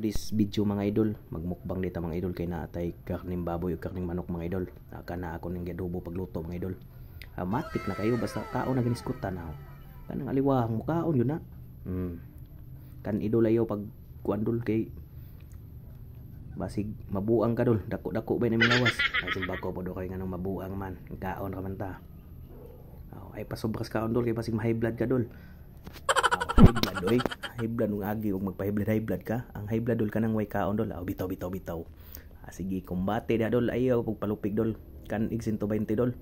this video mga idol, magmukbang dito mga idol kay naatay karning baboy o karning manok mga idol. Kana ako ning adobo pagluto mga idol. Matik na kayo basta kaon na giniskutan na. Kanang aliwahang mukaon yun na. Kan idol ayo pag kuandol kay basig mabuang ka dol, dako-dako ba ni lawas. Ay simbako po do kay nganong mabuang man, kaon ra man ta. Ay pasobras kaon dol kay basig ma-high blood ka dol. High blood oy, high blood ng agi ug magpa-high blood ka. Ang high blood dol kanang way kaon dol. Bitaw. Sige kumbate da dol ayo pag palupig dol. Kan igsin to 20 dol.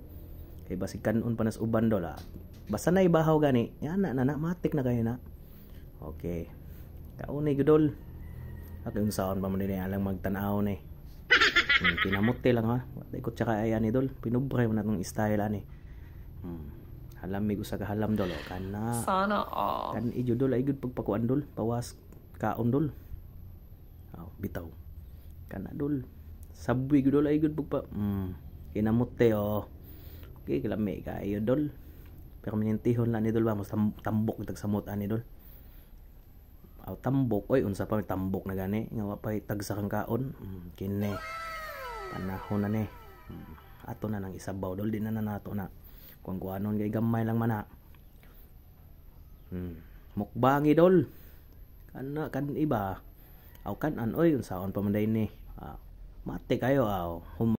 Kay basig kanon panas uban dol. Basta na ibahaw gani, yan na matik na kayo na. Okay. Kaunay gudol. At yung saon pa mo din alang magtanaw ni. Pinamuti lang ha. Ikot tsaka ayan idol. Pinubray mo na itong style ani. Halamig usa ka halam dol. Kana. Sana all. Kan ijo dol ay gud pagpakuan dol. Pawas kaon dol. Bitaw. Kana dol. Sabwi gud dol ay gud pagpa. Kinamuti oh. Okay, kalami kayo dol. Pero minintihon lang ni dol ba mo tambok tag samot ani dol. Tambok oy unsa pa tambok na gani nga wa pay tagsa kang kaon. Kini panahon na ni. Ato na nang isabaw dol din na nato na. Kung kuanon kay gamay lang man na. Mukbangi dol. Kan iba. Kan oy unsaon pa man day ni. Mate kayo